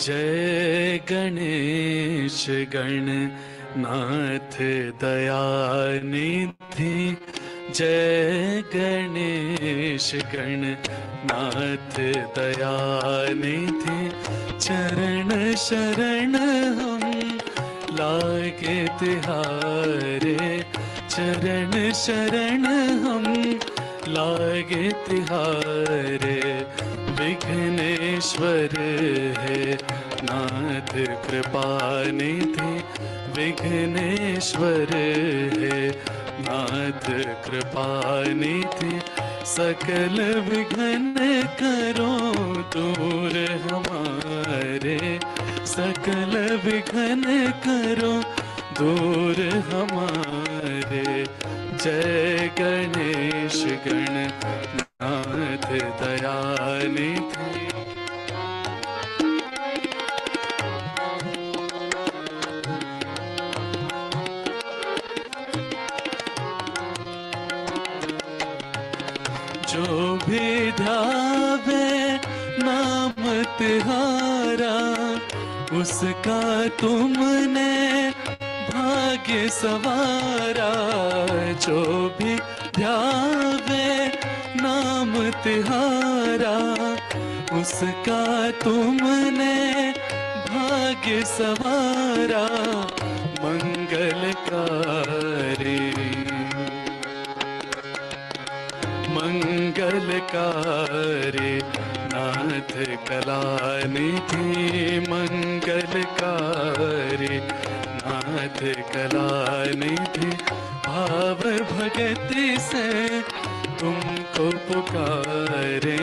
जय गणेश गणनाथ दयानिधि। जय गणेश गणनाथ दयानिधि। चरण शरण हम लागे तिहारे। चरण शरण हम लागे तिहारे। विघ्नेश्वर है नाथ कृपा निधि। विघ्नेश्वर है नाथ कृपा निधि। सकल विघ्न करो दूर हमारे। सकल विघ्न करो दूर हमारे। जय गणेश गणनाथ दयानिधि। जो भी ध्यावे नाम तिहारा, उसका तुमने भाग्य सवारा। जो भी ध्यावे नाम तिहारा, उसका तुमने भाग्य सवारा। मंगलकारी मंगलकारी नाथ कलानिधि। मंगलकारी नाथ कलानिधि। भाव भगति से तुमको पुकारे।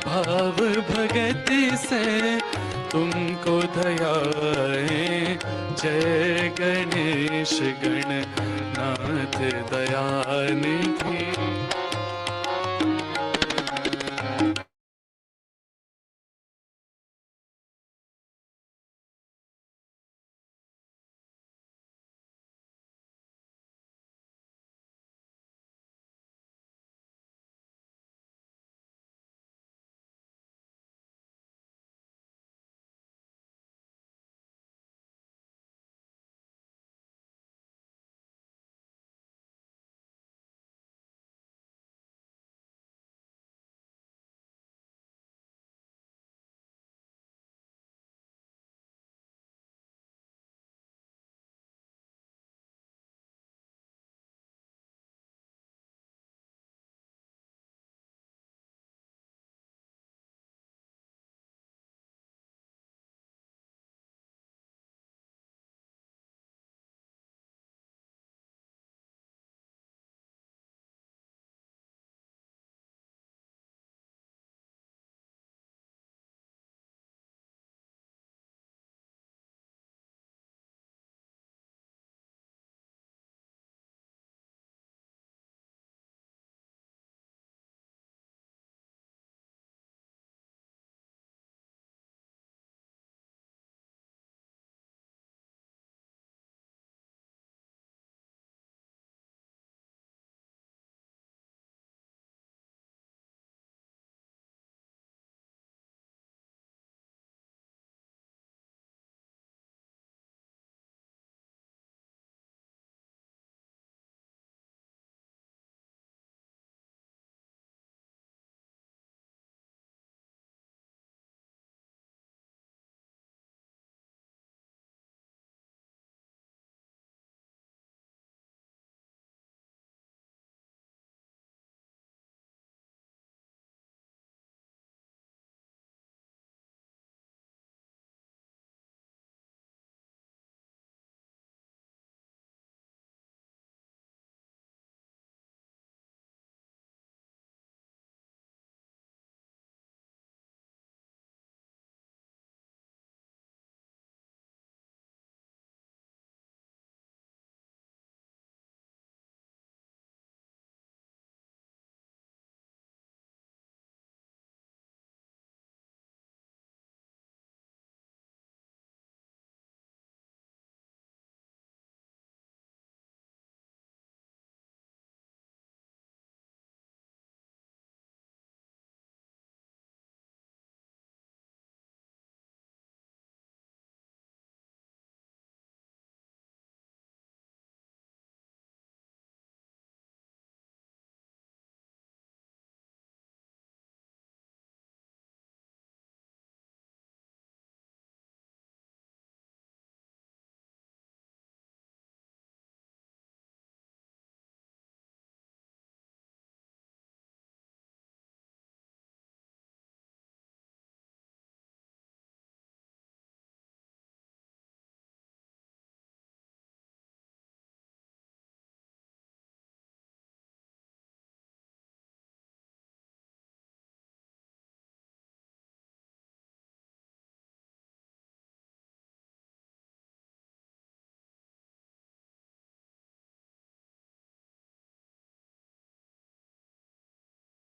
भाव भगति से तुमको दयाए। जय गणेश गणनाथ दयानिधि।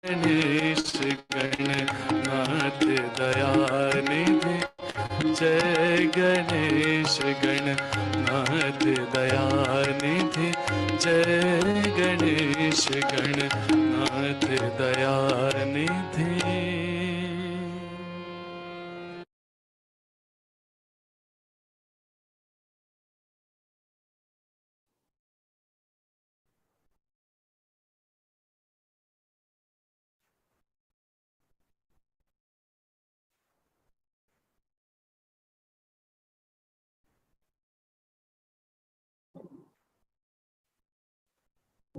गणेश गणनाथ दयानिधि जय गणेश गणनाथ दयानिधि जय Ganesh Gananath Dayanidhi.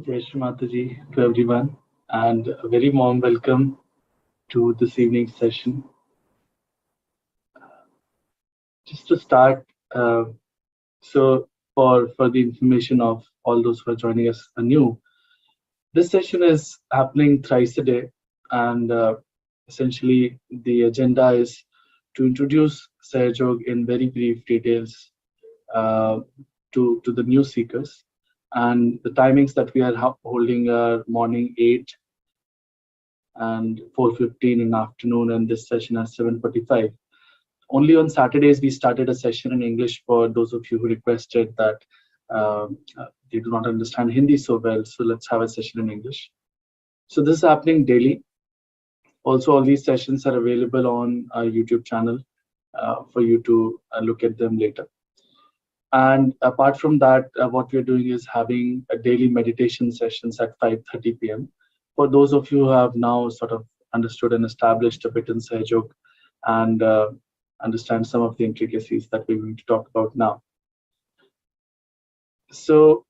Jai Shree Mataji to everyone, and a very warm welcome to this evening's session. Just to start, so for the information of all those who are joining us anew, this session is happening thrice a day, and essentially the agenda is to introduce Sahajog in very brief details uh, to the new seekers. And the timings that we are holding are morning 8 and 4:15 in afternoon, and this session at 7:45. Only on Saturdays we started a session in English for those of you who requested that they do not understand Hindi so well. So let's have a session in English. So this is happening daily. Also, all these sessions are available on our YouTube channel for you to look at them later. And apart from that, what we're doing is having a daily meditation sessions at 5:30 p.m. For those of you who have now sort of understood and established a bit in Sahajog and understand some of the intricacies that we're going to talk about now. So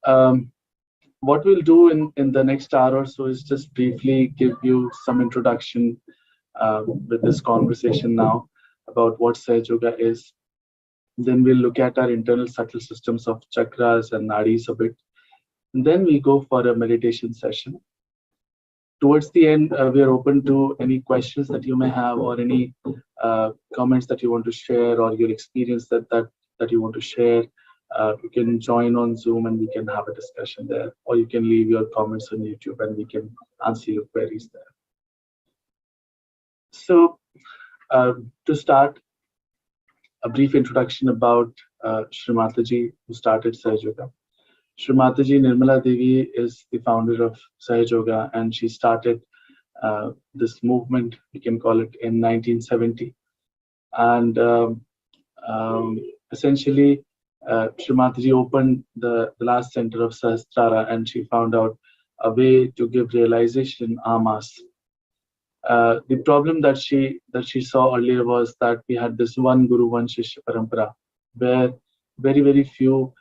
what we'll do in the next hour or so is just briefly give you some introduction with this conversation now about what Sahaj Yoga is. Then we'll look at our internal subtle systems of chakras and nadis a bit. And then we go for a meditation session. Towards the end, we are open to any questions that you may have or any comments that you want to share or your experience that you want to share. You can join on Zoom and we can have a discussion there, or you can leave your comments on YouTube and we can answer your queries there. So to start, a brief introduction about Shree Mataji, who started Sahaj Yoga. Shree Mataji Nirmala Devi is the founder of Sahaj Yoga, and she started this movement, we can call it, in 1970. And essentially, Shree Mataji opened the last center of Sahasrara, and she found out a way to give realization en masse. The problem that she saw earlier was that we had this one guru, one shishya parampara, where very few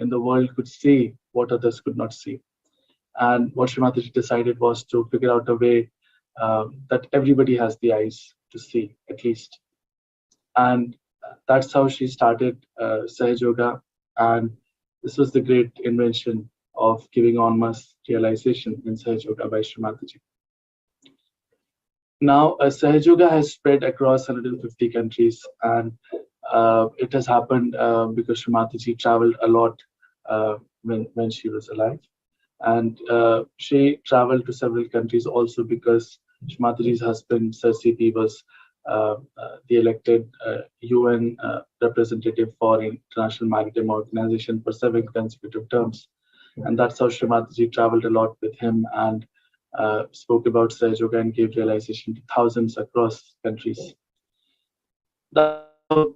in the world could see what others could not see. And what Sri Mataji decided was to figure out a way that everybody has the eyes to see, at least. And that's how she started Sahaj Yoga. And this was the great invention of giving en masse realization in Sahaj Yoga by Sri Mataji. Now, Sahaj Yoga has spread across 150 countries, and it has happened because Sri Mataji traveled a lot when she was alive. And she traveled to several countries also because Mataji's husband, Sir CP, was the elected UN representative for International Maritime Organization for 7 consecutive terms. And that's how Sri Mataji traveled a lot with him and spoke about Sahaj Yoga and gave realization to thousands across countries. That's how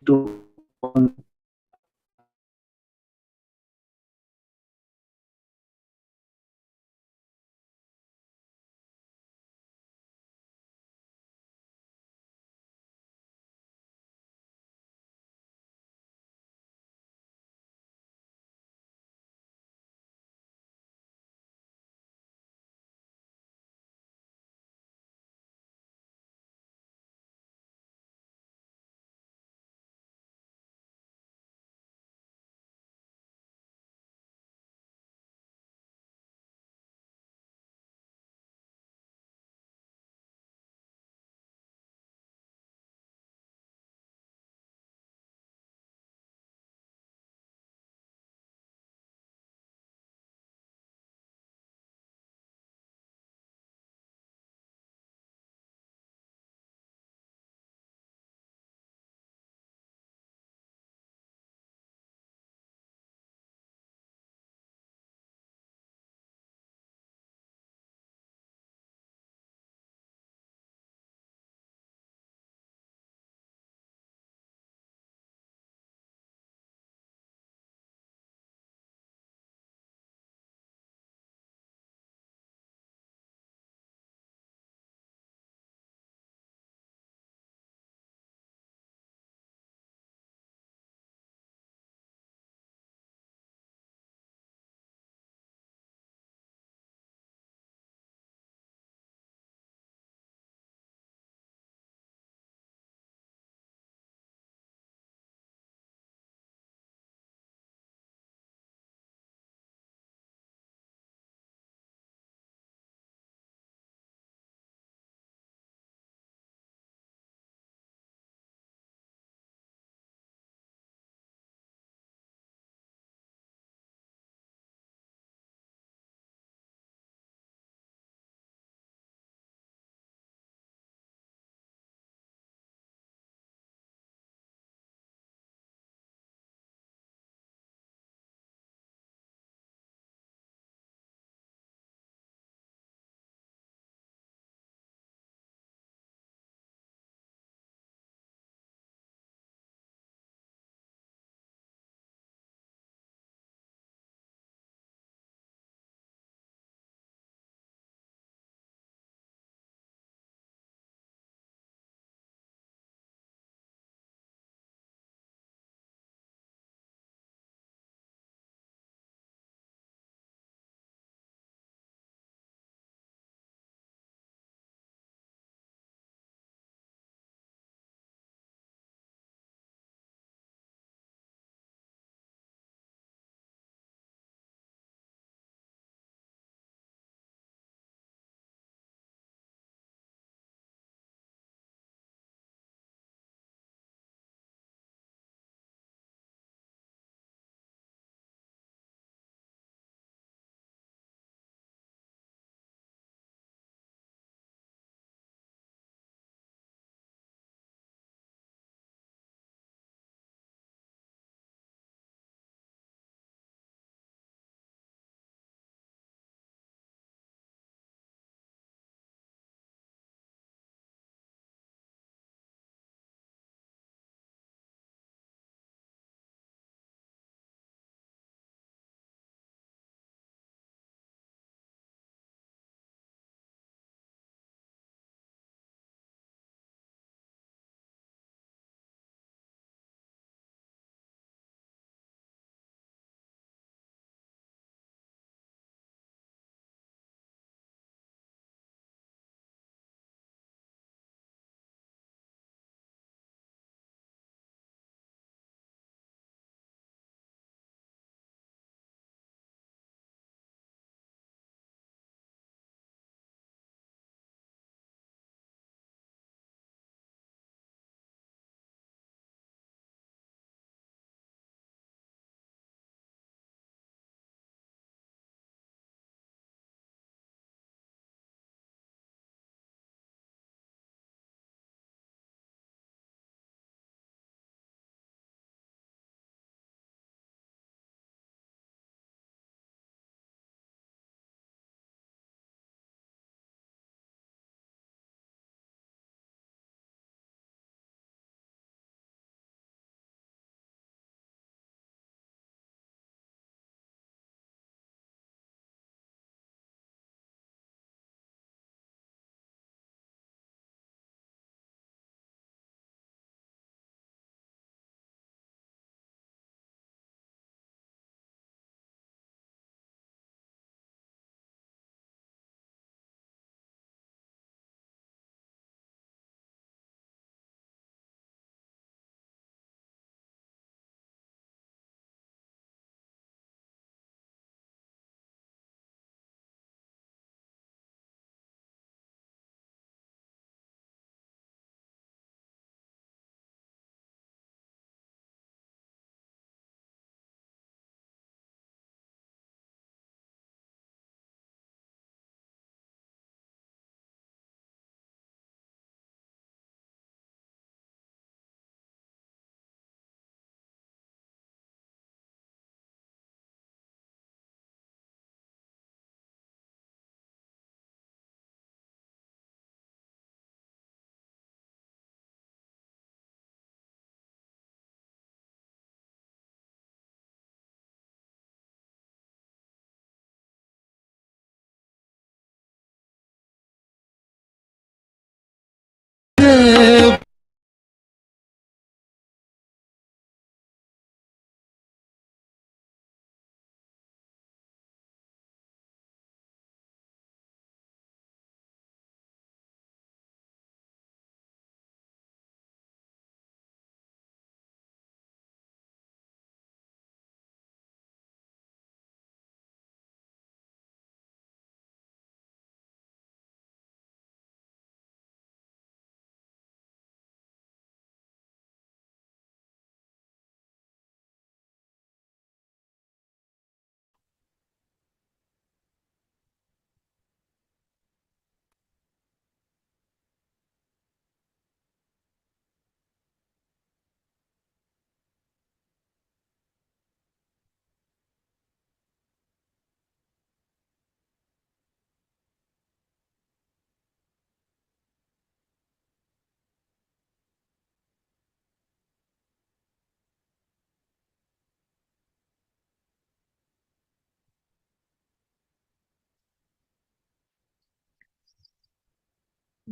into one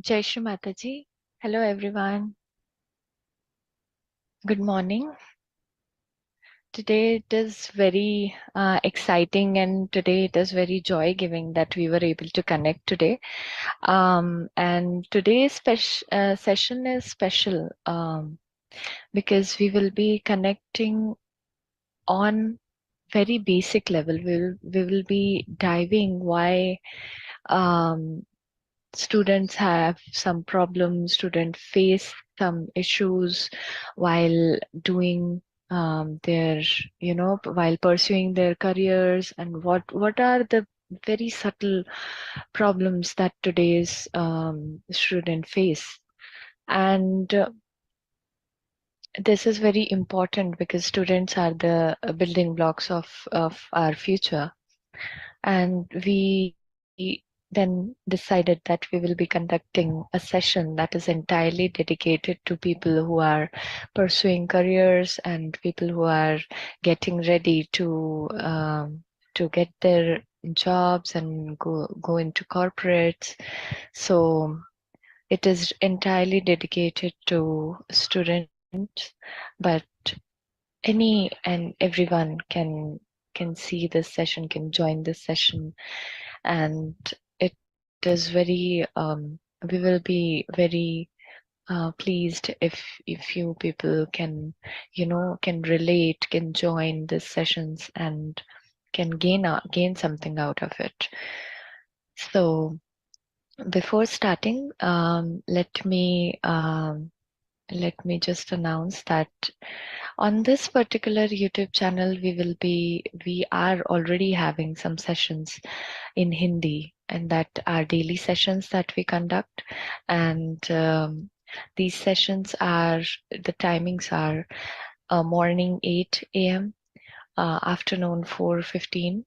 Shree Mataji. Hello, everyone. Good morning. Today it is very exciting, and today it is very joy giving that we were able to connect today. And today's session is special because we will be connecting on very basic level. We will be diving why um, students have some problems, students face some issues while doing their, while pursuing their careers, and what are the very subtle problems that today's student face. And this is very important because students are the building blocks of our future. And we then decided that we will be conducting a session that is entirely dedicated to people who are pursuing careers and people who are getting ready to get their jobs and go into corporates. So it is entirely dedicated to students, but any and everyone can see this session, can join this session. And it is very we will be very pleased if you people can relate, can join these sessions, and can gain something out of it. So before starting, let me just announce that on this particular YouTube channel, we are already having some sessions in Hindi, and that are daily sessions that we conduct. And these sessions are, the timings are morning 8 a.m., afternoon 4:15,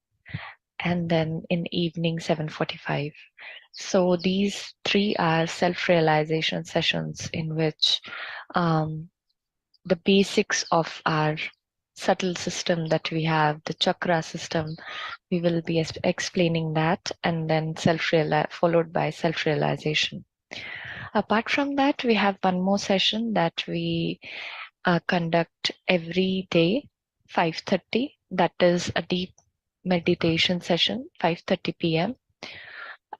and then in evening 7:45. So these three are self-realization sessions in which the basics of our subtle system that we have, the chakra system, we will be explaining that, and then followed by self-realization. Apart from that, we have one more session that we conduct every day, 5:30. That is a deep meditation session, 5:30 p.m.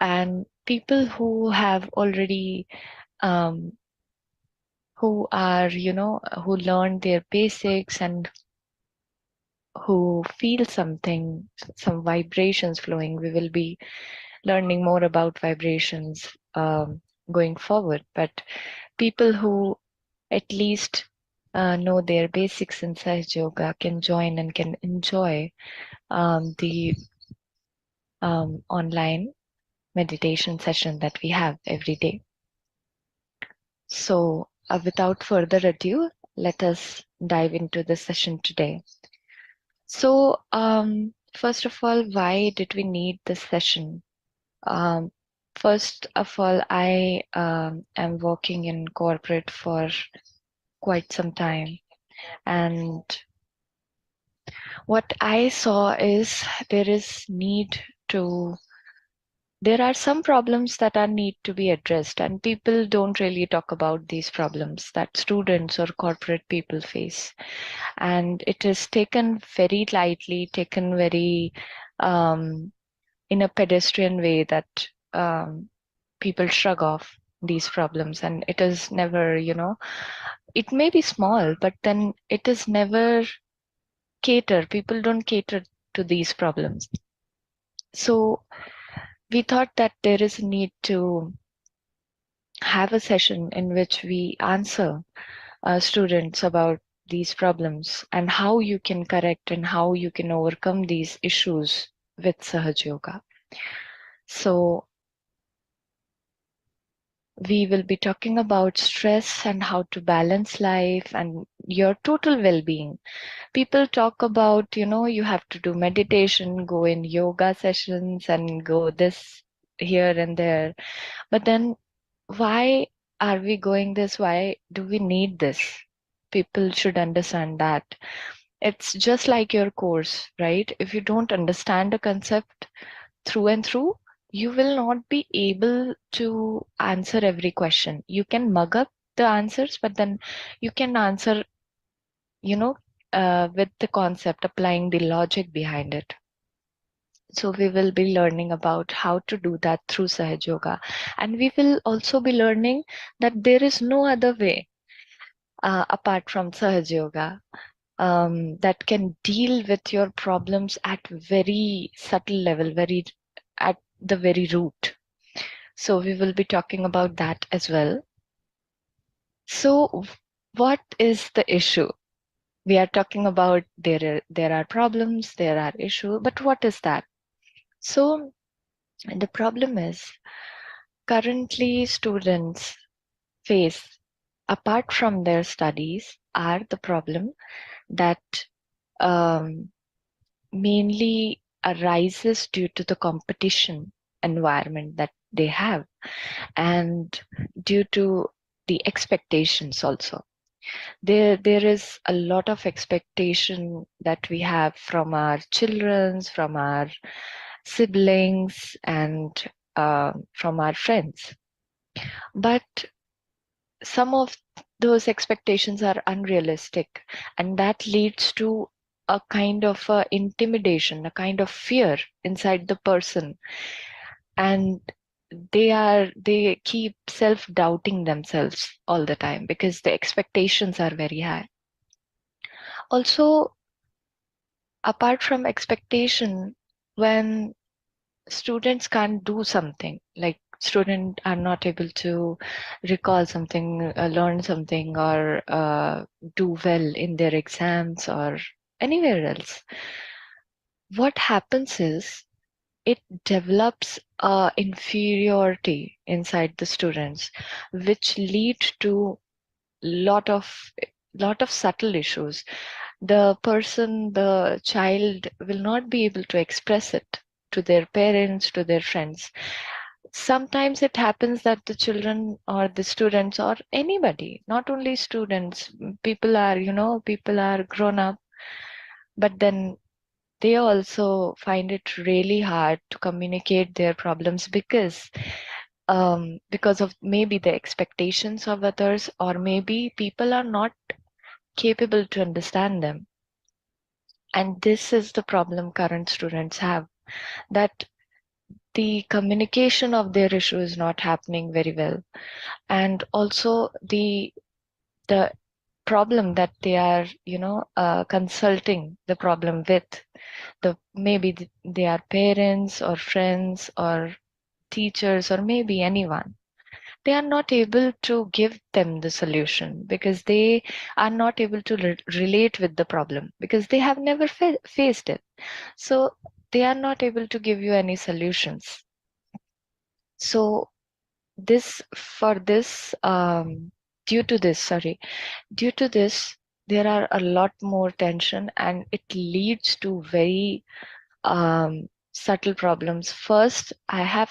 And people who have already who are, who learned their basics and who feel something, some vibrations flowing. We will be learning more about vibrations going forward. But people who at least know their basics in Sahaja Yoga can join and can enjoy the online meditation session that we have every day. So without further ado, let us dive into the session today. So first of all, why did we need this session? Um, First of all, I am working in corporate for quite some time, and what I saw is there are some problems that are need to be addressed, and people don't really talk about these problems that students or corporate people face. And it is taken very lightly, taken very in a pedestrian way, that people shrug off these problems. And it is never, it may be small, but then it is never people don't cater to these problems. So we thought that there is a need to have a session in which we answer students about these problems and how you can correct and how you can overcome these issues with Sahaja Yoga. So we will be talking about stress and how to balance life and your total well-being. People talk about, you have to do meditation, go in yoga sessions, and go this here and there. But then why are we going this? Why do we need this? People should understand that. It's just like your course, right? If you don't understand a concept through and through, you will not be able to answer every question. You can mug up the answers, but then you can answer, with the concept, applying the logic behind it. So we will be learning about how to do that through Sahaja Yoga. And we will also be learning that there is no other way apart from Sahaja Yoga that can deal with your problems at very subtle level, very at the very root. So we will be talking about that as well. So what is the issue? We are talking about there are problems, there are issues, but what is that? So the problem is currently students face, apart from their studies, are the problem that mainly arises due to the competition environment that they have, and due to the expectations also. There is a lot of expectation that we have from our children, from our siblings, and from our friends. But some of those expectations are unrealistic, and that leads to a kind of intimidation, a kind of fear inside the person, and they keep self-doubting themselves all the time because the expectations are very high. Also, apart from expectation, when students can't do something, like students are not able to recall something, learn something, or do well in their exams or anywhere else, what happens is it develops inferiority inside the students, which lead to lot of subtle issues. The child will not be able to express it to their parents, to their friends. Sometimes it happens that the children or the students or anybody, not only students, people are grown up, but then they also find it really hard to communicate their problems because of maybe the expectations of others, or maybe people are not capable to understand them. And this is the problem current students have, that the communication of their issue is not happening very well. And also the problem that they are, consulting the problem with, maybe they are parents or friends or teachers or maybe anyone. They are not able to give them the solution because they are not able to relate with the problem because they have never faced it. So they are not able to give you any solutions. So this for this due to this, there are a lot more tension, and it leads to very subtle problems. First,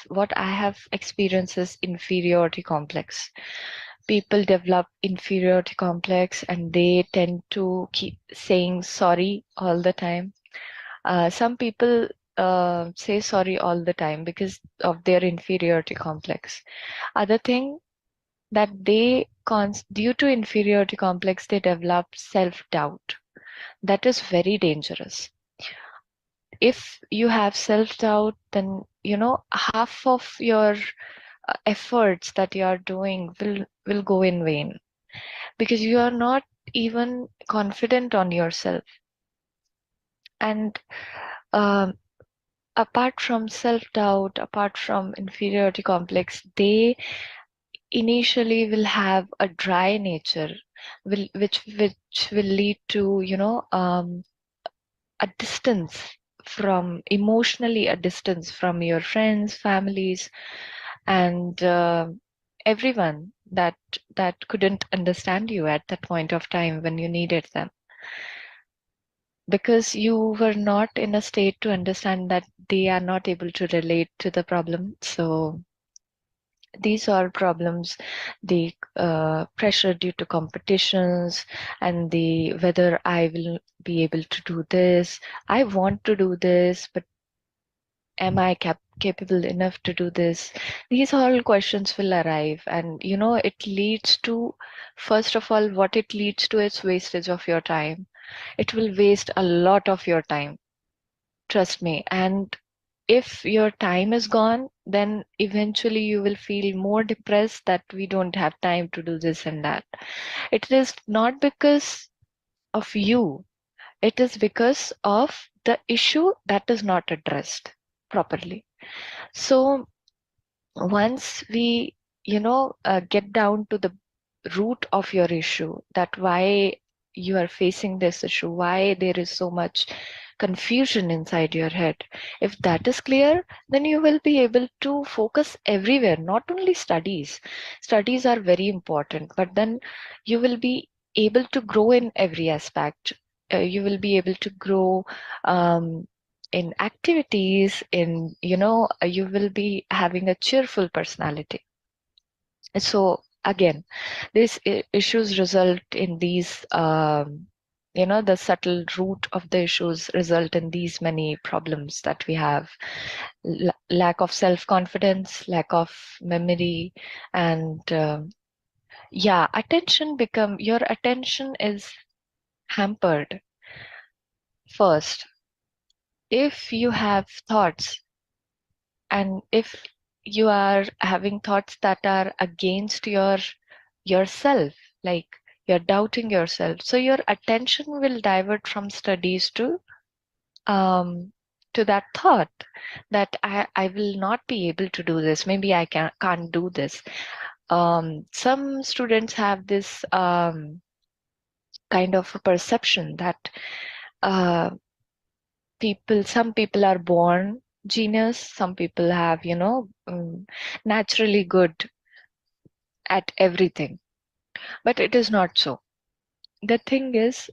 what I have experienced is inferiority complex. People develop inferiority complex, and they tend to keep saying sorry all the time. Some people say sorry all the time because of their inferiority complex. Other thing, that due to inferiority complex, they develop self-doubt. That is very dangerous. If you have self-doubt, then half of your efforts that you are doing will go in vain, because you are not even confident on yourself. And um, apart from self-doubt, apart from inferiority complex, they initially will have a dry nature, which will lead to a distance from emotionally, a distance from your friends, families, and everyone that couldn't understand you at that point of time when you needed them, because you were not in a state to understand that they are not able to relate to the problem. So these are problems, the pressure due to competitions, and the whether I will be able to do this. I want to do this, but am I capable enough to do this? These all questions will arrive, and it leads to, first of all, what it leads to is wastage of your time. It will waste a lot of your time, trust me. And if your time is gone, then eventually you will feel more depressed that we don't have time to do this and that. It is not because of you, it is because of the issue that is not addressed properly. So once we get down to the root of your issue, that why you are facing this issue, why there is so much confusion inside your head, if that is clear, then you will be able to focus everywhere, not only studies. Studies are very important, but then you will be able to grow in every aspect. You will be able to grow um, in activities, in you will be having a cheerful personality. So again, these issues result in these the subtle root of the issues result in these many problems that we have. Lack of self confidence, lack of memory, and yeah, your attention is hampered. First, if you have thoughts, and if you are having thoughts that are against yourself, like you're doubting yourself, so your attention will divert from studies to that thought that I will not be able to do this, maybe I can't do this. Some students have this kind of a perception that uh, some people are born genius, some people have naturally good at everything, but it is not so. The thing is,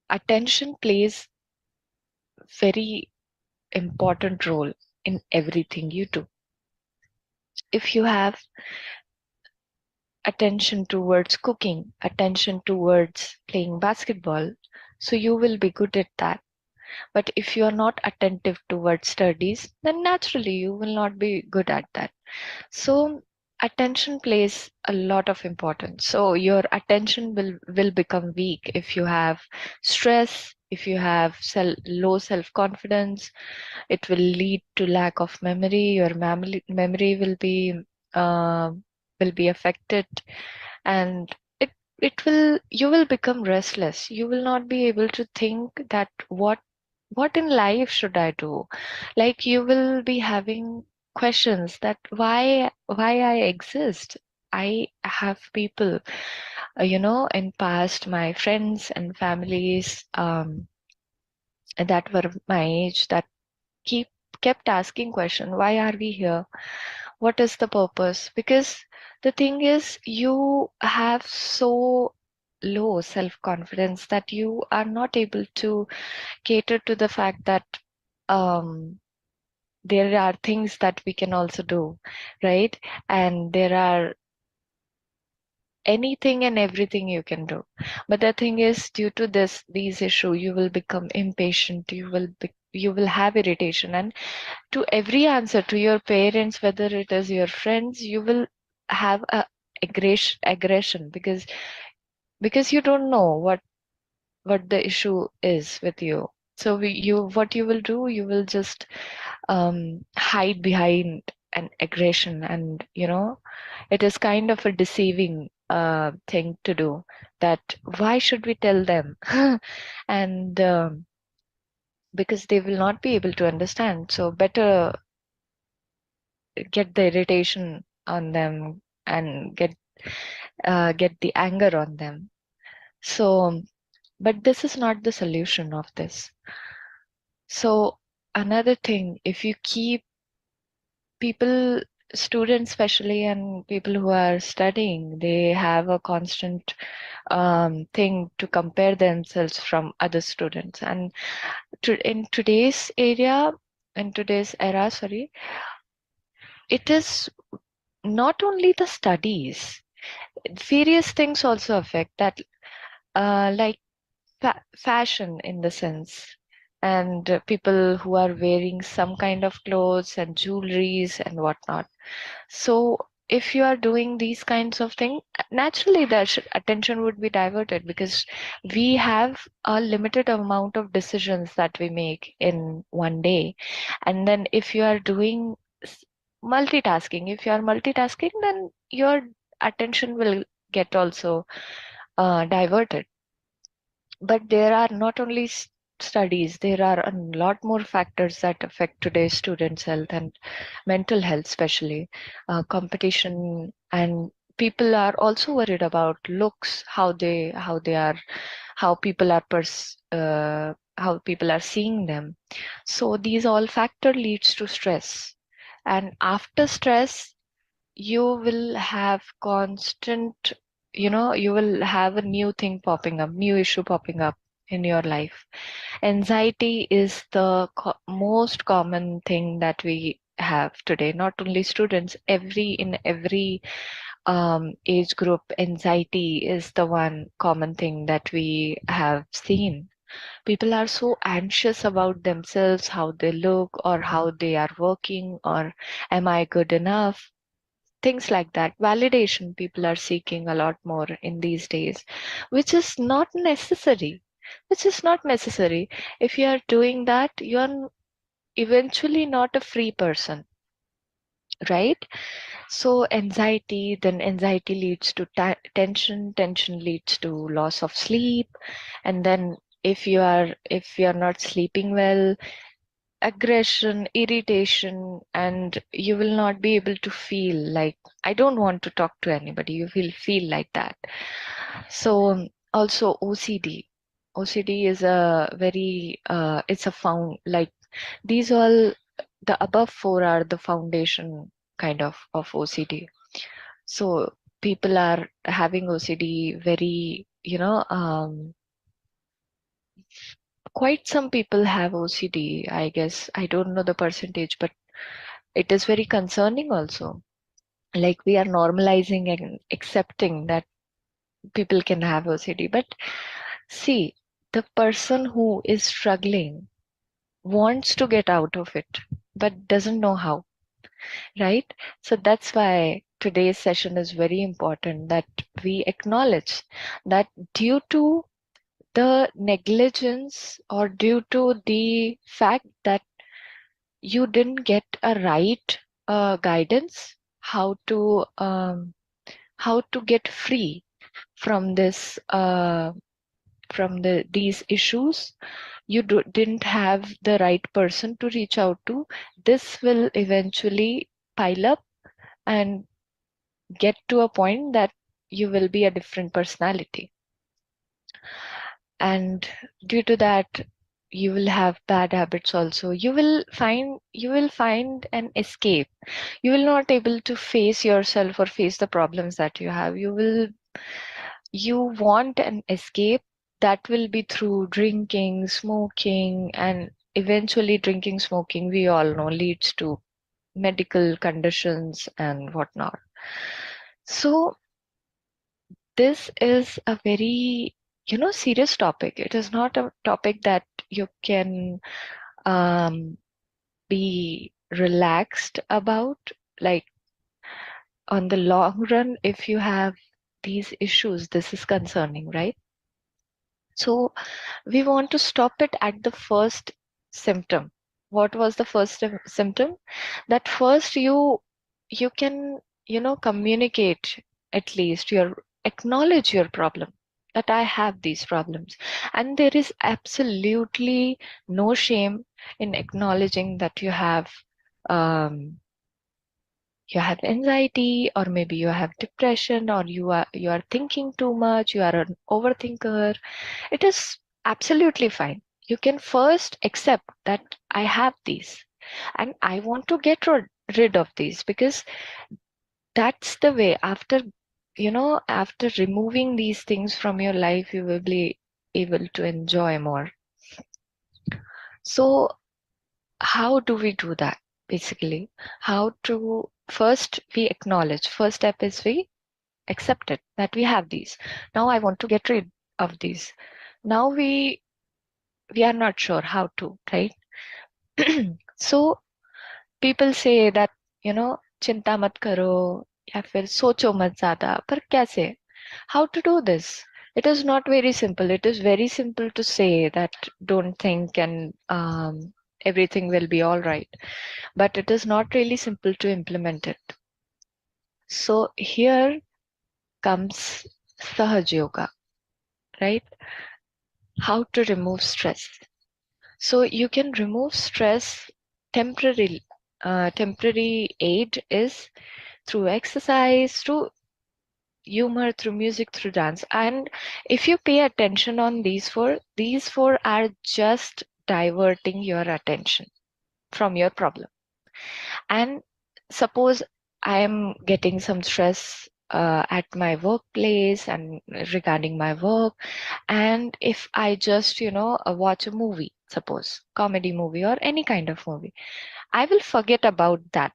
attention plays very important role in everything you do. If you have attention towards cooking, attention towards playing basketball, so you will be good at that. But if you are not attentive towards studies, then naturally you will not be good at that. So attention plays a lot of importance. So your attention will become weak if you have stress, if you have low self confidence. It will lead to lack of memory. Your memory uh, will be affected, and it will you will become restless. You will not be able to think that what in life should I do. Like, you will be having questions that why I exist. I have people, in past, my friends and families that were my age, that keep kept asking question, why are we here, what is the purpose? Because the thing is, you have so low self confidence that you are not able to cater to the fact that um, there are things that we can also do, right? And there are anything and everything you can do. But the thing is, due to these issue, you will become impatient, you will have irritation, and to every answer to your parents, whether it is your friends, you will have a aggression, because you don't know what the issue is with you. So what you will do, you will just hide behind an aggression, and it is kind of a deceiving thing to do, that why should we tell them? And because they will not be able to understand, so better get the irritation on them and get the anger on them. So, but this is not the solution of this. So another thing, if you keep people, students especially, and people who are studying, they have a constant thing to compare themselves from other students. And in today's era, sorry, it is not only the studies, various things also affect that, like fashion, in the sense, and people who are wearing some kind of clothes and jewelries and whatnot. So if you are doing these kinds of things, naturally attention would be diverted, because we have a limited amount of decisions that we make in one day. And then if you are doing multitasking, if you are multitasking, then your attention will get also diverted. But there are not only studies, there are a lot more factors that affect today's students' health and mental health, especially competition, and people are also worried about looks, how they are, how people are how people are seeing them. So these all factor leads to stress, and after stress you will have constant, you will have a new thing popping up, new issue popping up in your life. Anxiety is the most common thing that we have today. Not only students, in every age group, anxiety is the one common thing that we have seen. People are so anxious about themselves, how they look, or how they are working, or am I good enough? Things like that. Validation people are seeking a lot more in these days, which is not necessary. Which is not necessary. If you are doing that, you are eventually not a free person, right? So anxiety, then anxiety leads to tension, tension leads to loss of sleep, and then if you are not sleeping well, aggression, irritation, and you will not be able to feel like, I don't want to talk to anybody. You will feel like that. So also OCD. OCD is a very it's a found like these all, the above four are the foundation kind of OCD. So people are having OCD very, quite some people have OCD, I guess. I don't know the percentage, but it is very concerning also. Like we are normalizing and accepting that people can have OCD. But see, the person who is struggling wants to get out of it, but doesn't know how, right? So that's why today's session is very important, that we acknowledge that due to the negligence, or due to the fact that you didn't get a right guidance how to get free from this from these issues, you didn't have the right person to reach out to. This will eventually pile up and get to a point that you will be a different personality, and due to that you will have bad habits also. You will find an escape. You will not able to face yourself or face the problems that you have. You want an escape, that will be through drinking, smoking, and eventually drinking, smoking, we all know, leads to medical conditions and whatnot. So this is a very, serious topic. It is not a topic that you can um, be relaxed about. Like on the long run, if you have these issues, this is concerning, right? So we want to stop it at the first symptom. What was the first symptom? That first you can, communicate, at least your acknowledge your problem, that I have these problems. And there is absolutely no shame in acknowledging that um, you have anxiety, or maybe you have depression, or you are thinking too much, you are an overthinker. It is absolutely fine. You can first accept that I have these and I want to get rid of these, because that's the way. After removing these things from your life, you will be able to enjoy more. So how do we do that? Basically, how to first we acknowledge. First step is we accept it, that we have these. Now I want to get rid of these. Now we we are not sure how to, right? So people say that, चिंता मत करो या फिर सोचो मत ज्यादा, पर कैसे? How to do this? It is not very simple. It is very simple to say that don't think and everything will be all right, but it is not really simple to implement it. So here comes Sahaja Yoga, right? How to remove stress. So you can remove stress temporarily. Temporary aid is through exercise, through humor, through music, through dance. And if you pay attention on these four are just diverting your attention from your problem. And suppose I am getting some stress at my workplace and regarding my work, and if I just watch a movie, suppose comedy movie or any kind of movie, I will forget about that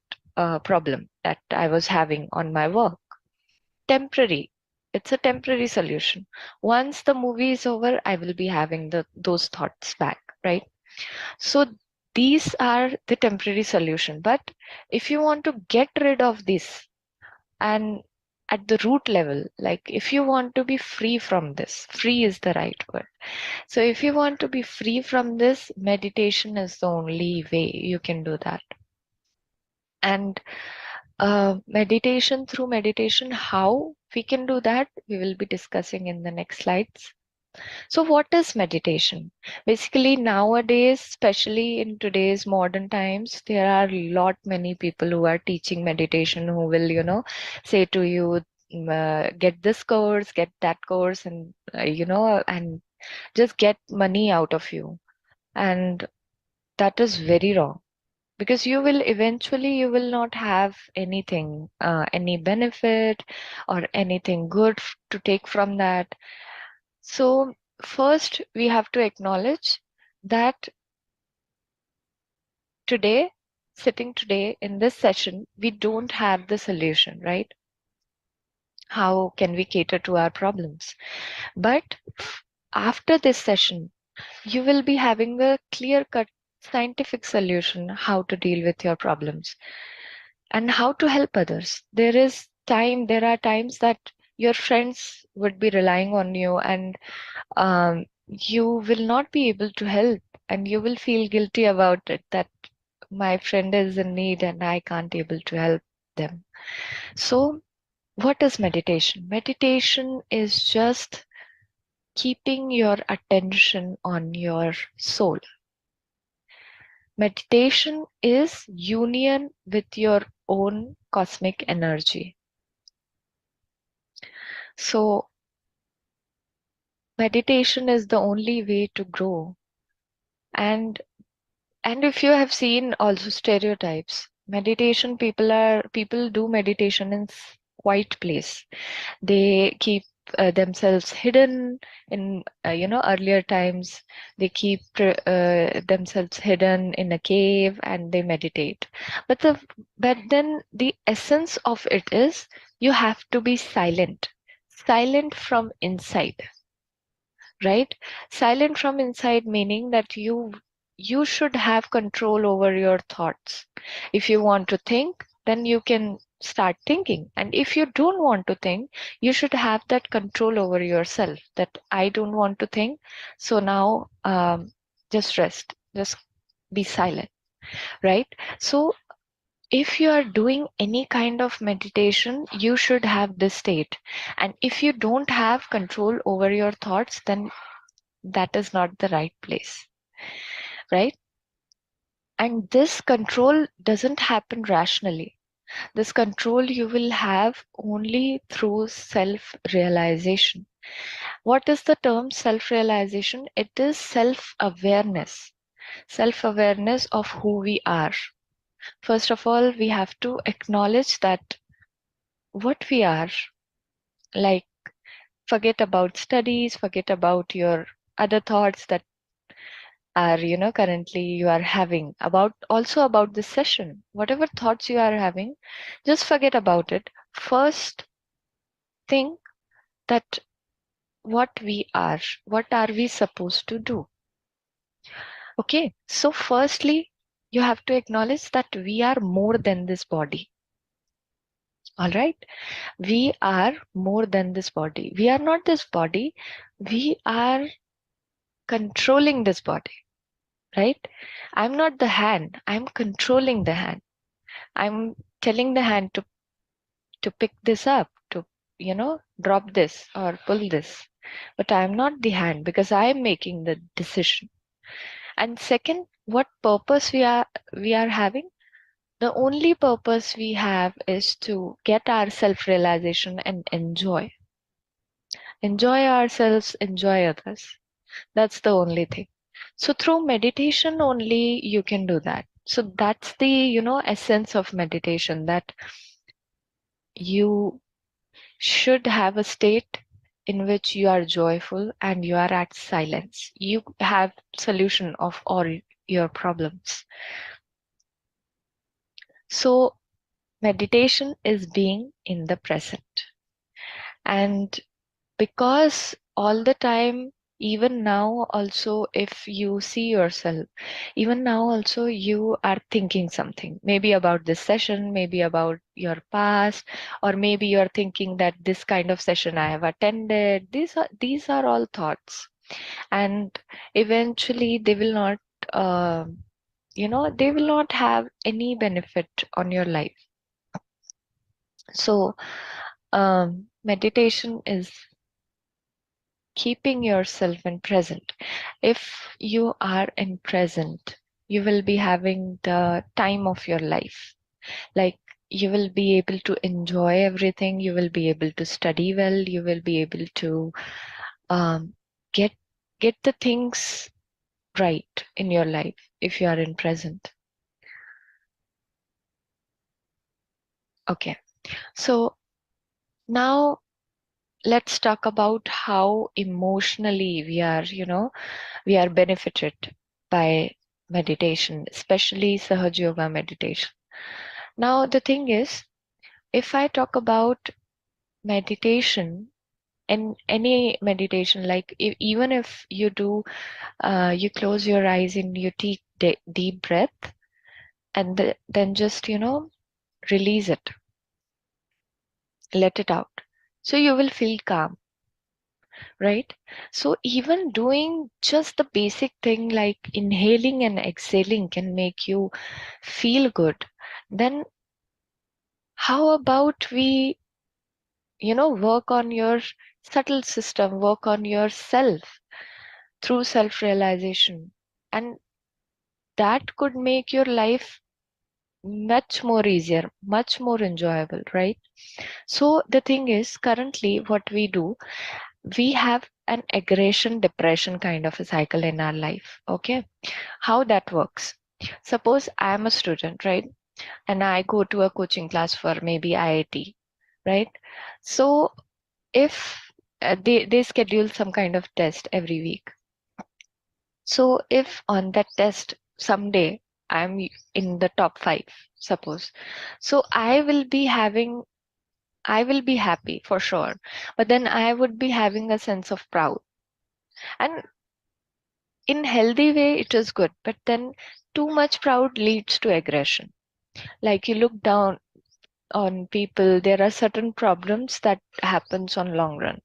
problem that I was having on my work. Temporary. It's a temporary solution. Once the movie is over, I will be having those thoughts back, right? So these are the temporary solution. But if you want to get rid of this and at the root level, like if you want to be free from this, free is the right word. So if you want to be free from this, meditation is the only way you can do that. And through meditation, how we can do that, we will be discussing in the next slides. So what is meditation? Basically nowadays, especially in today's modern times, there are many people who are teaching meditation who will, say to you, get this course, get that course, and, and just get money out of you. And that is very wrong, because you will not have anything, any benefit or anything good to take from that. So first we have to acknowledge that sitting today in this session, we don't have the solution, right? How can we cater to our problems? But after this session, you will be having a clear cut scientific solution how to deal with your problems and how to help others. There are times that your friends would be relying on you, and you will not be able to help, and you will feel guilty about it, that my friend is in need and I can't able to help them. So what is meditation? Meditation is just keeping your attention on your soul. Meditation is union with your own cosmic energy. So meditation is the only way to grow. And if you have seen also stereotypes, people do meditation in quiet place. They keep themselves hidden in earlier times. They keep themselves hidden in a cave and they meditate. But then the essence of it is you have to be silent from inside, right? Silent from inside, meaning that you should have control over your thoughts. If you want to think, then you can start thinking, and if you don't want to think, you should have that control over yourself, that I don't want to think, so now just rest, just be silent, right? So if you are doing any kind of meditation, you should have this state. And if you don't have control over your thoughts, then that is not the right place, right? And this control doesn't happen rationally. This control you will have only through self-realization. What is the term self-realization? It is self-awareness. Self-awareness of who we are. First of all, we have to acknowledge that what we are, like, forget about studies, forget about your other thoughts that are currently you are having about this session. Whatever thoughts you are having, just forget about it. First think that what we are, what are we supposed to do? Okay, so firstly, you have to acknowledge that we are more than this body. All right, we are more than this body. We are not this body, we are controlling this body, right? I'm not the hand, I'm controlling the hand. I'm telling the hand to pick this up, to drop this or pull this. But I'm not the hand because I'm making the decision. And second, what purpose we are having? The only purpose we have is to get our self-realization and enjoy ourselves, enjoy others. That's the only thing. So through meditation only you can do that. So that's the essence of meditation, that you should have a state in which you are joyful and you are at silence. You have solution of all your problems. So meditation is being in the present. And because all the time, even now also, if you see yourself, even now also you are thinking something, maybe about this session, maybe about your past, or maybe you're thinking that this kind of session I have attended. These are all thoughts, and eventually they will not they will not have any benefit on your life. So meditation is keeping yourself in present. If you are in present, you will be having the time of your life. Like, you will be able to enjoy everything. You will be able to study well. You will be able to um, get the things right in your life if you are in present. Okay, so now let's talk about how emotionally we are benefited by meditation, especially Sahaja Yoga meditation. Now, the thing is, if I talk about meditation, and any meditation, like even if you do, you close your eyes and you take deep breath, and then just, release it, let it out. So you will feel calm, right? So even doing just the basic thing like inhaling and exhaling can make you feel good. Then how about we, work on your subtle system, work on yourself through self-realization, and that could make your life much more easier, much more enjoyable, right? So the thing is, currently what we do, we have an aggression depression kind of a cycle in our life. Okay, how that works? Suppose I am a student, right, and I go to a coaching class for maybe IIT, right? So if they schedule some kind of test every week, so if on that test someday I'm in the top 5, suppose, so I will be happy for sure, but then I would be having a sense of proud. And in healthy way it is good, but then too much proud leads to aggression. Like, you look down on people, there are certain problems that happens on long run.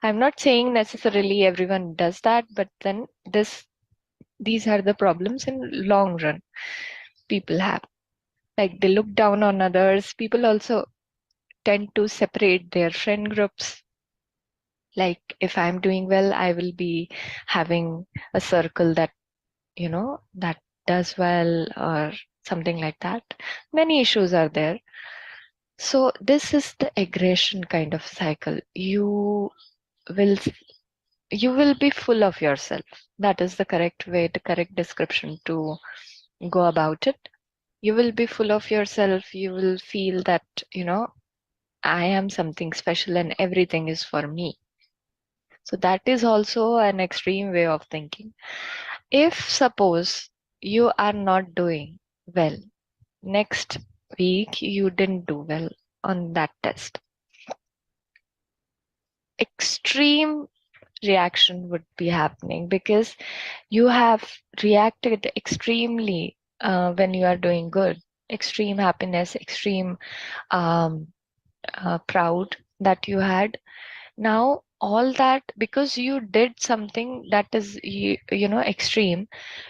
I'm not saying necessarily everyone does that, but then these are the problems in long run people have. Like, they look down on others. People also tend to separate their friend groups. Like, if I'm doing well, I will be having a circle that that does well, or something like that. Many issues are there. So this is the aggression kind of cycle. Will you will be full of yourself. That is the correct way, the correct description to go about it. You will be full of yourself. You will feel that, I am something special and everything is for me. So that is also an extreme way of thinking. If suppose you are not doing well, next week you didn't do well on that test, extreme reaction would be happening, because you have reacted extremely when you are doing good, extreme happiness, extreme um, proud that you had. Now all that, because you did something that is extreme,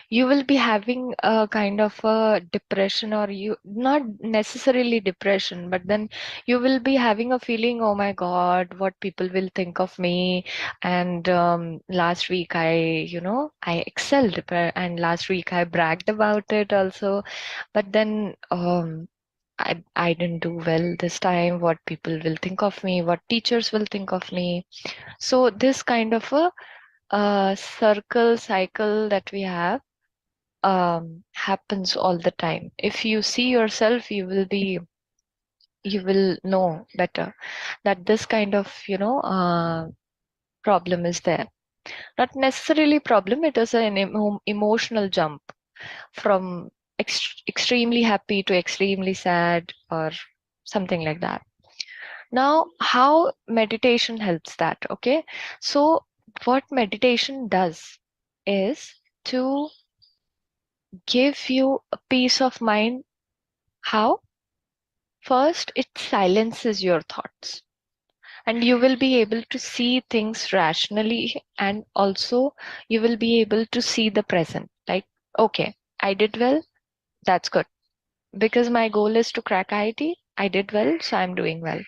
you will be having a kind of a depression, or you not necessarily depression, but then you will be having a feeling, oh my god, what people will think of me. And last week I excelled, and last week I bragged about it also, but then I didn't do well this time. What people will think of me, what teachers will think of me. So this kind of a cycle that we have happens all the time. If you see yourself, you will know better that this kind of problem is there. Not necessarily problem, it is an emotional jump from extremely happy to extremely sad, or something like that. Now, how meditation helps that? Okay, so what meditation does is to give you a peace of mind. How? First, it silences your thoughts, and you will be able to see things rationally, and also you will be able to see the present. Like, okay, I did well, that's good. Because my goal is to crack IIT, I did well, so I'm doing well.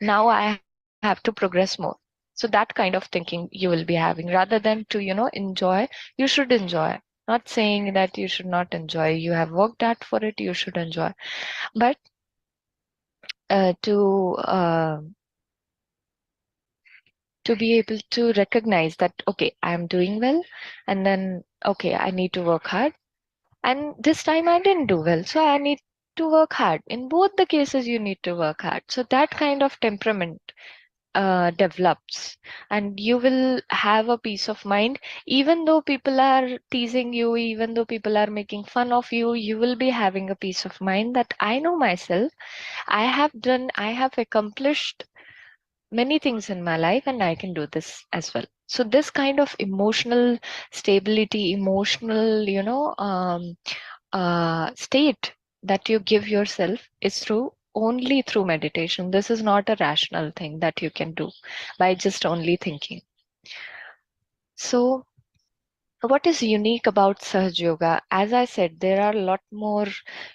Now I have to progress more. So that kind of thinking you will be having, rather than to, enjoy, you should enjoy. Not saying that you should not enjoy. You have worked hard for it, you should enjoy. But to be able to recognize that, okay, I'm doing well, and then, okay, I need to work hard. And this time I didn't do well, so I need to work hard. In both the cases, you need to work hard. So that kind of temperament develops, and you will have a peace of mind. Even though people are teasing you, even though people are making fun of you, you will be having a peace of mind that I know myself. I have accomplished many things in my life, and I can do this as well. So this kind of emotional stability, emotional, state that you give yourself is through only through meditation. This is not a rational thing that you can do by just only thinking. So what is unique about Sahaj Yoga? As I said, there are a lot more,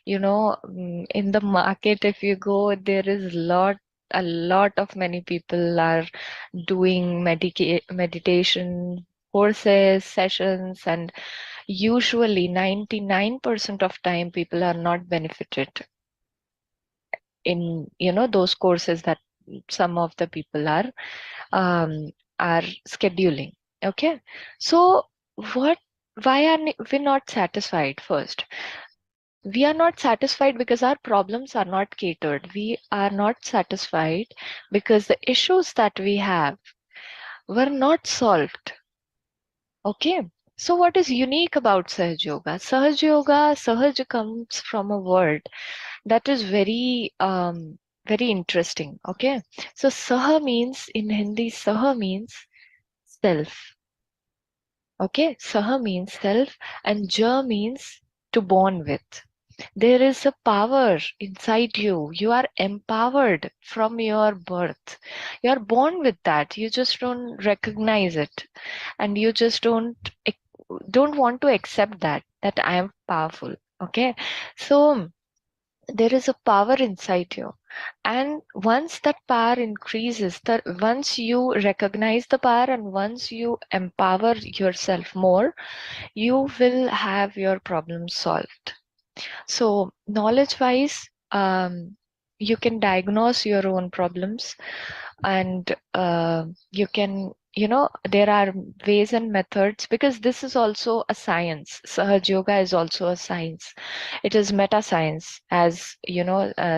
in the market. If you go, there is a lot of many people are doing meditation courses, sessions, and usually 99% of time people are not benefited in, those courses that some of the people um, are scheduling. Okay, so what? Why are we not satisfied? First, we are not satisfied because our problems are not catered. We are not satisfied because the issues that we have were not solved. Okay. So what is unique about Sahaj Yoga? Sahaj Yoga, Sahaj comes from a word that is very interesting. Okay. So Saha means, in Hindi, Saha means self. Okay. Saha means self, and Ja means to born with. There is a power inside you. You are empowered from your birth. You are born with that. You just don't recognize it, and you just don't want to accept that I am powerful. Okay, so there is a power inside you, and once that power increases, that once you recognize the power and once you empower yourself more, you will have your problems solved. So knowledge wise, you can diagnose your own problems, and you can, there are ways and methods, because this is also a science. Sahaj Yoga is also a science. It is meta science, as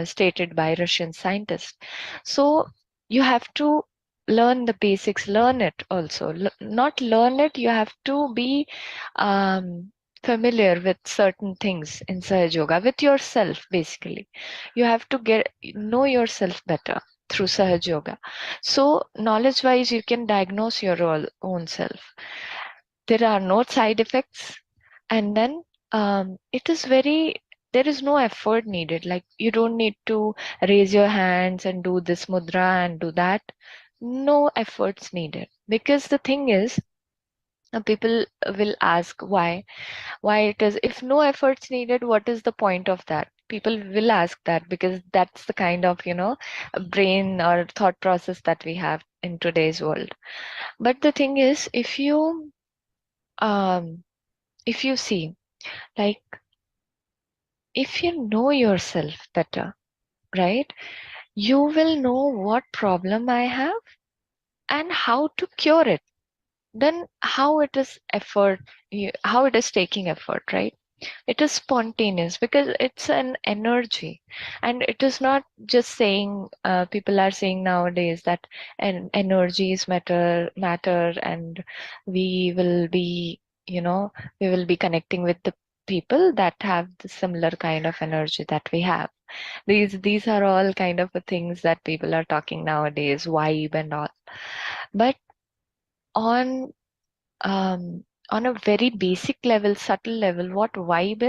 stated by Russian scientists. So you have to learn the basics, learn it also. Not learn it, you have to be um, familiar with certain things in Sahaj Yoga, with yourself basically. You have to know yourself better. through Sahaja Yoga. So knowledge wise, you can diagnose your own self. There are no side effects, and then it is very, there is no effort needed. Like you don't need to raise your hands and do this mudra and do that. No efforts needed, because the thing is, people will ask why it is, if no efforts needed, what is the point of that? People will ask that, because that's the kind of, brain or thought process that we have in today's world. But the thing is, um if you see, like, if you know yourself better, right, you will know what problem I have and how to cure it. Then how it is effort, how it is taking effort, right? It is spontaneous because it's an energy, and it is not just saying, people are saying nowadays that an energies matter, and we will be, we will be connecting with the people that have the similar kind of energy that we have. These are all kind of the things that people are talking nowadays, vibe and all. But on on a very basic level, subtle level, what vibe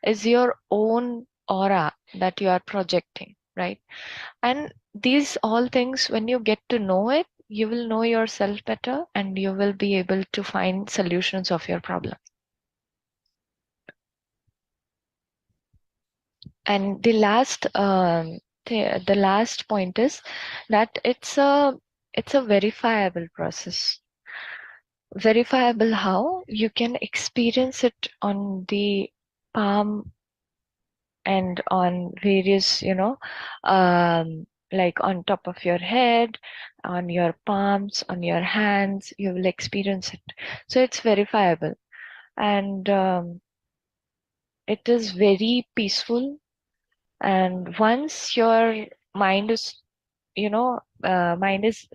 is your own aura that you are projecting, right? And these all things, when you get to know it, you will know yourself better, and you will be able to find solutions of your problem. And the last point is that it's a verifiable process. Verifiable how? You can experience it on the palm and on various, like on top of your head, on your palms, on your hands, you will experience it. So it's verifiable, and it is very peaceful. And once your mind is,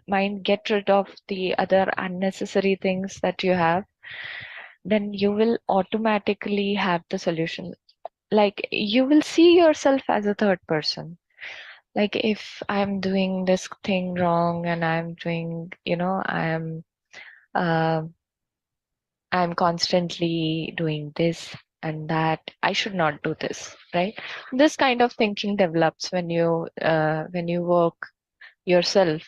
mind get rid of the other unnecessary things that you have, then you will automatically have the solution. Like you will see yourself as a third person. Like if I'm doing this thing wrong, and I'm doing, uh, I'm constantly doing this and that, I should not do this, right? This kind of thinking develops when you yourself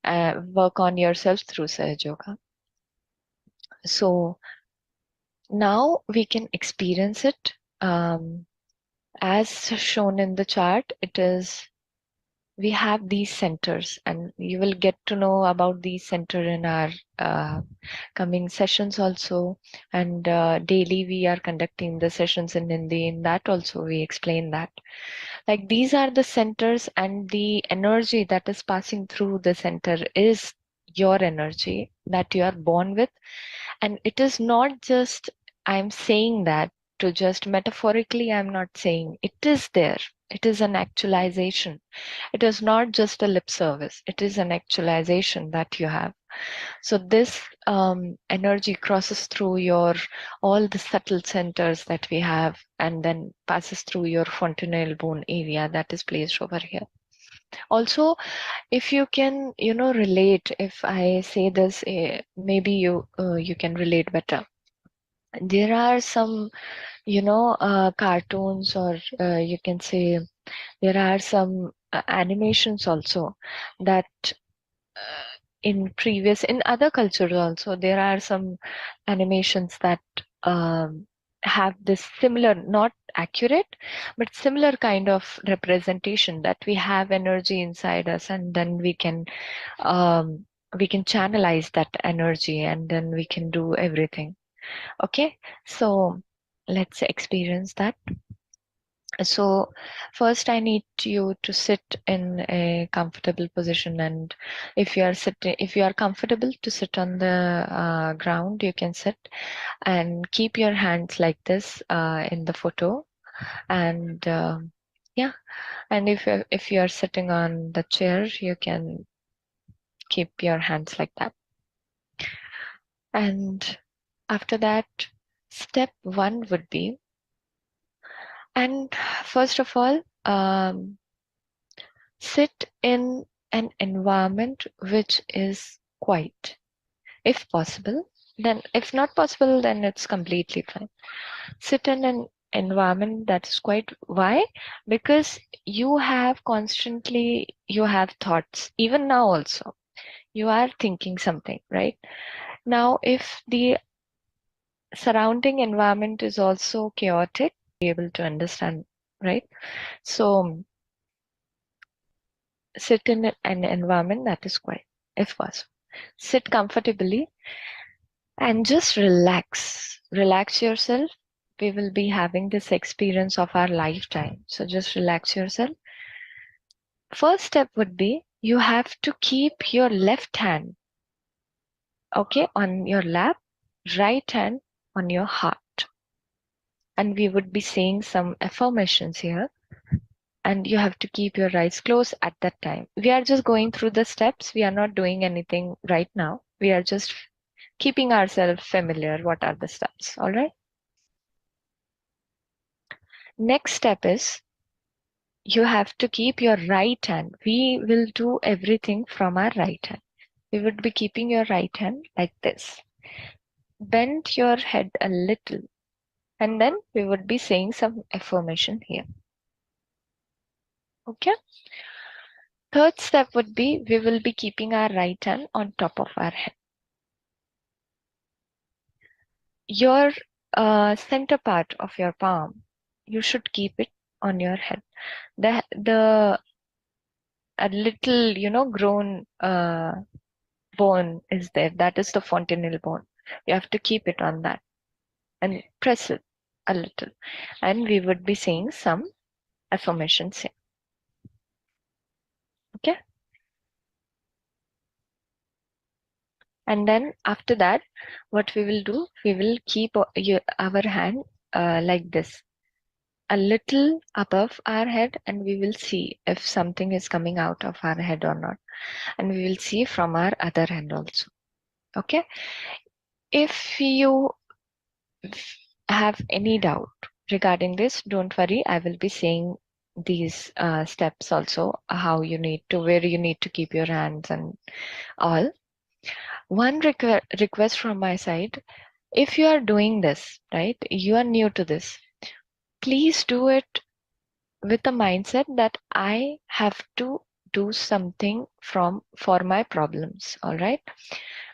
work on yourself through Sahaja Yoga. So now we can experience it. As shown in the chart, it is, we have these centers, and you will get to know about these center in our coming sessions also. And daily we are conducting the sessions in Hindi. In that also we explain that, like, these are the centers, and the energy that is passing through the center is your energy that you are born with. And it is not just, I'm saying that to just metaphorically, I'm not saying, it is there. It is an actualization. It is not just a lip service. It is an actualization that you have. So this energy crosses through your, all the subtle centers that we have, and then passes through your fontanelle bone area that is placed over here. Also, if you can, relate, if I say this, maybe you can relate better. There are some, cartoons, or you can say there are some animations also that in other cultures also, there are some animations that have this similar, not accurate, but similar kind of representation, that we have energy inside us, and then we can channelize that energy, and then we can do everything. Okay, so let's experience that. So first I need you to sit in a comfortable position, and if you are comfortable to sit on the ground, you can sit and keep your hands like this in the photo. And yeah, and if you are sitting on the chair, you can keep your hands like that. And after that, step one would be, and first of all, sit in an environment which is quiet, if possible. Then, if not possible, then it's completely fine. Sit in an environment that is quiet. Why? Because you have thoughts. Even now, also, you are thinking something, right? Now, if the surrounding environment is also chaotic, be able to understand, right? So, sit in an environment that is quiet, if possible. Sit comfortably and just relax. Relax yourself. We will be having this experience of our lifetime. So just relax yourself. First step would be you have to keep your left hand, okay, on your lap, right hand on your heart. And we would be saying some affirmations here. And you have to keep your eyes closed at that time. We are just going through the steps. We are not doing anything right now. We are just keeping ourselves familiar. What are the steps? All right. Next step is you have to keep your right hand. We will do everything from our right hand. We would be keeping your right hand like this. Bend your head a little, and then we would be saying some affirmation here. Okay. Third step would be we will be keeping our right hand on top of our head. Your center part of your palm, you should keep it on your head. The a little, grown bone is there. That is the fontanelle bone. You have to keep it on that and press it a little. And we would be saying some affirmations here. Okay. And then after that, what we will do, we will keep our hand like this, a little above our head, and we will see if something is coming out of our head or not. And we will see from our other hand also. Okay. If you have any doubt regarding this, don't worry. I will be saying these steps also, how you need to, where you need to keep your hands and all. One request from my side, if you are doing this, right, you are new to this, please do it with the mindset that I have to do something for my problems. All right.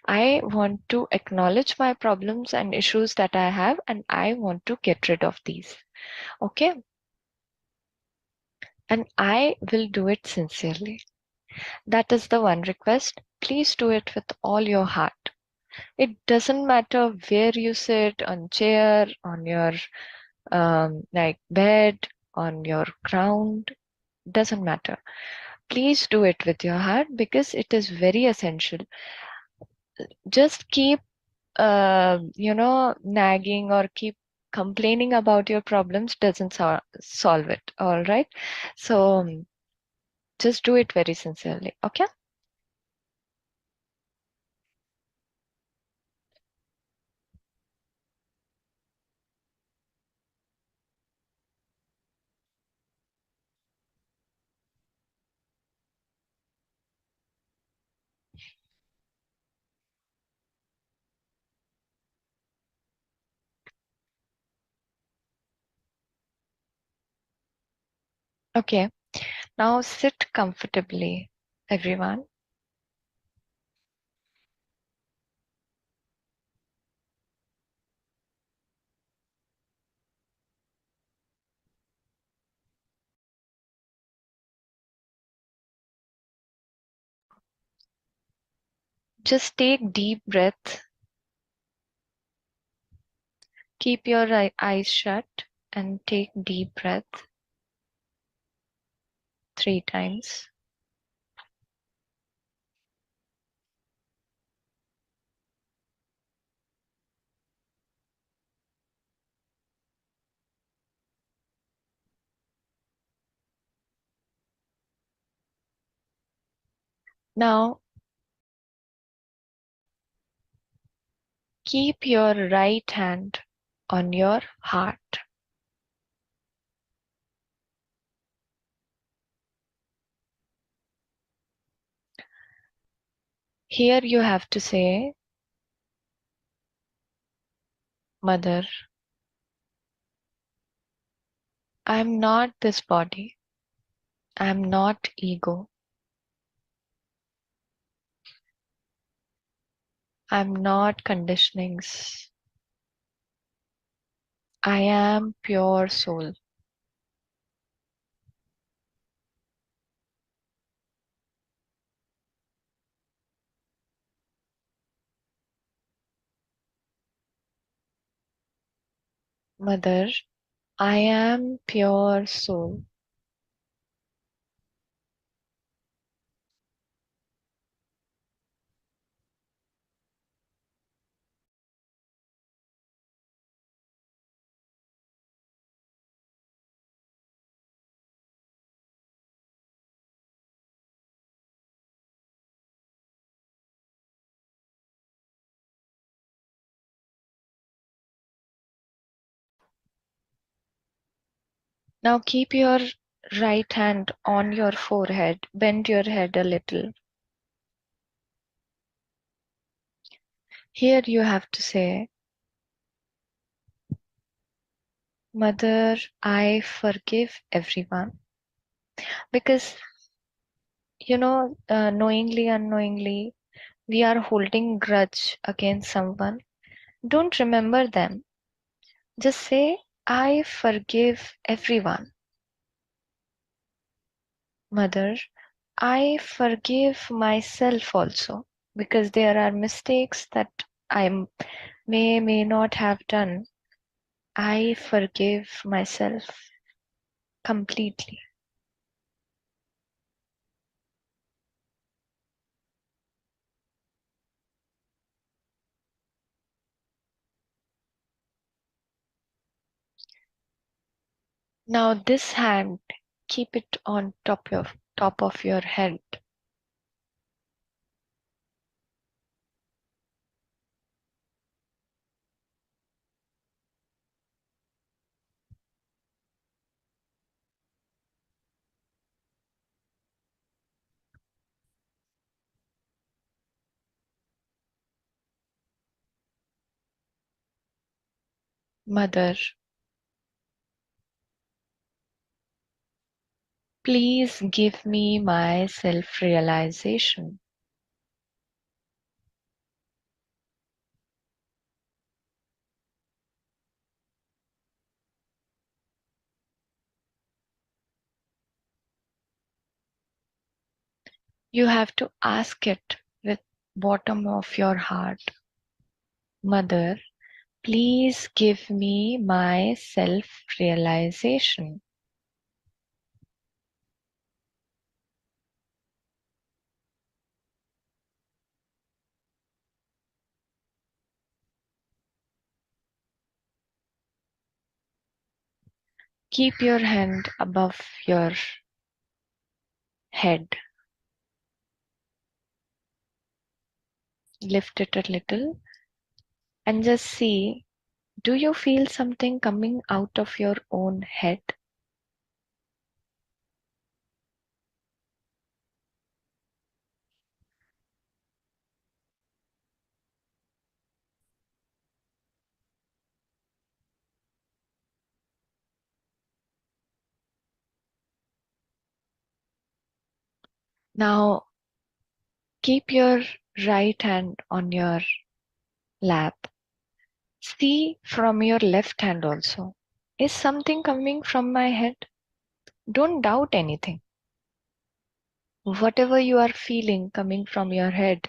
I want to acknowledge my problems and issues that I have, and I want to get rid of these. Okay. And I will do it sincerely. That is the one request. Please do it with all your heart. It doesn't matter where you sit, on chair, on your like bed, on your ground. Doesn't matter. Please do it with your heart because it is very essential. Just keep nagging or keep complaining about your problems doesn't solve it. All right. So just do it very sincerely. Okay. Okay. Now sit comfortably, everyone. Just take deep breath. Keep your eyes shut and take deep breath 3 times. Now keep your right hand on your heart. Here you have to say, Mother, I'm not this body. I'm not ego. I'm not conditionings. I am pure soul. Mother, I am pure soul. Now keep your right hand on your forehead. Bend your head a little. Here you have to say, Mother, I forgive everyone. Because, knowingly, unknowingly, we are holding grudge against someone. Don't remember them. Just say, I forgive everyone. Mother, I forgive myself also, because there are mistakes that I may not have done. I forgive myself completely. Now this hand, keep it on top of your head. Mother, please give me my self-realization. You have to ask it with bottom of your heart. Mother, please give me my self-realization. Keep your hand above your head. Lift it a little and just see, do you feel something coming out of your own head? Now keep your right hand on your lap. See from your left hand also. Is something coming from my head? Don't doubt anything. Whatever you are feeling coming from your head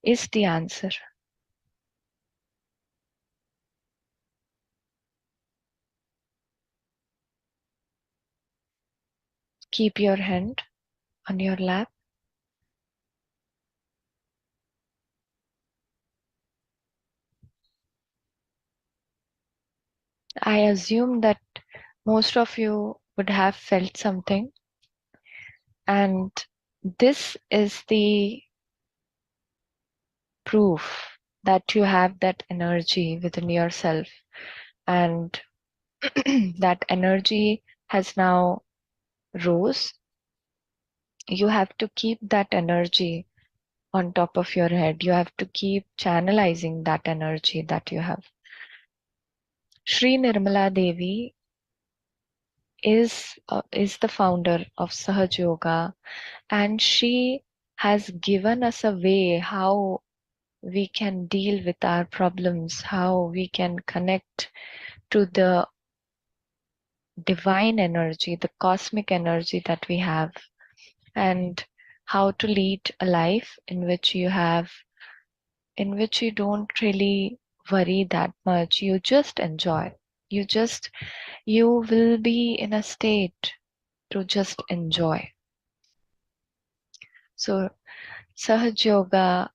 is the answer. Keep your hand on your lap. I assume that most of you would have felt something, and this is the proof that you have that energy within yourself, and that energy has now rose. You have to keep that energy on top of your head. You have to keep channelizing that energy that you have. Shree Nirmala Devi is the founder of Sahaja Yoga, and she has given us a way how we can deal with our problems, how we can connect to the divine energy, the cosmic energy that we have, and how to lead a life in which you don't really worry that much. You just enjoy. You will be in a state to just enjoy. So Sahaj Yoga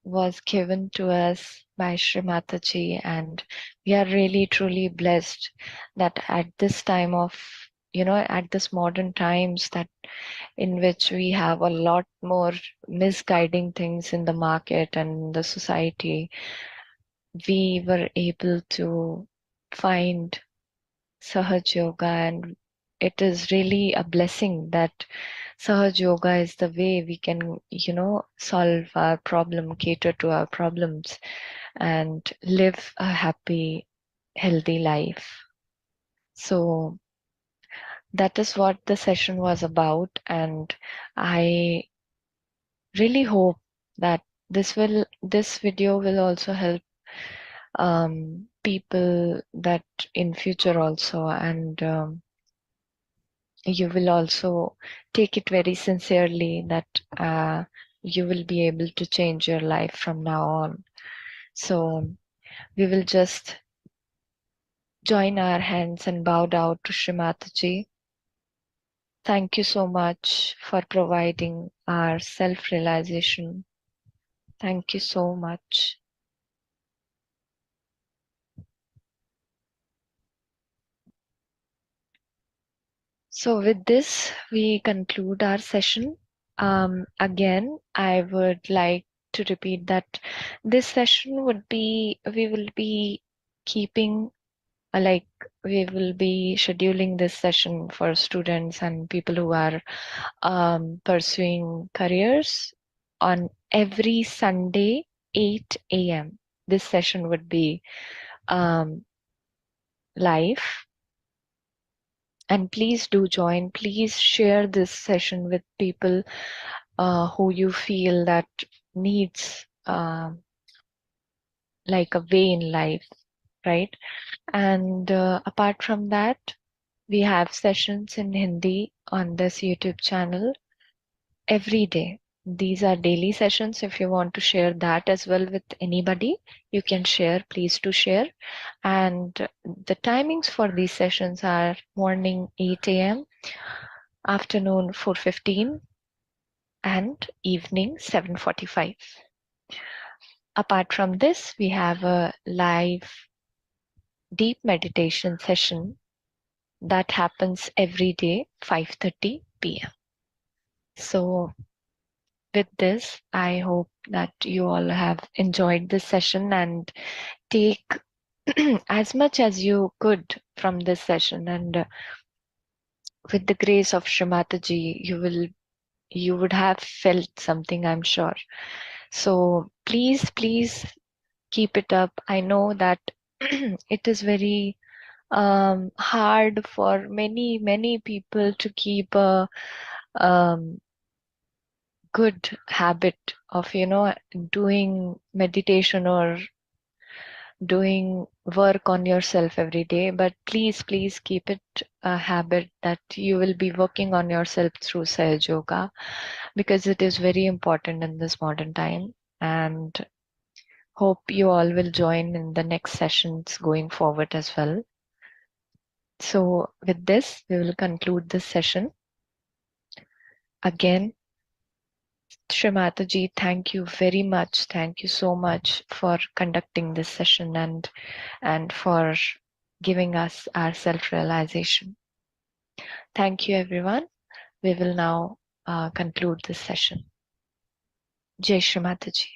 was given to us by Shree Mataji, and we are really truly blessed that at this time of, at this modern times, that in which we have a lot more misguiding things in the market and the society, we were able to find Sahaj Yoga, and it is really a blessing that Sahaj Yoga is the way we can, solve our problem, cater to our problems, and live a happy, healthy life. So that is what the session was about, and I really hope that this video will also help people that in future also, and you will also take it very sincerely that you will be able to change your life from now on. So we will just join our hands and bow down to Shree Mataji. Thank you so much for providing our self-realization. Thank you so much. So with this, we conclude our session. Again, I would like to repeat that this session we will be keeping, we will be scheduling this session for students and people who are pursuing careers on every Sunday, 8 a.m. This session would be live. And please do join. Please share this session with people who you feel that needs like a way in life, right? And apart from that, we have sessions in Hindi on this YouTube channel every day. These are daily sessions. If you want to share that as well with anybody, you can share. Please do share. And the timings for these sessions are morning 8 a.m., afternoon 4:15, and evening 7:45. Apart from this, we have a live deep meditation session that happens every day 5:30 p.m. So with this, I hope that you all have enjoyed this session and take as much as you could from this session, and with the grace of Shree Mataji, you would have felt something, I'm sure. So please keep it up. I know that it is very hard for many people to keep a good habit of doing meditation or doing work on yourself every day, but please keep it a habit that you will be working on yourself through Sahaja Yoga, because it is very important in this modern time. And hope you all will join in the next sessions going forward as well. So with this, we will conclude this session. Again, Shree Mataji, thank you very much. Thank you so much for conducting this session and for giving us our self-realization. Thank you, everyone. We will now conclude this session. Jai Shree Mataji.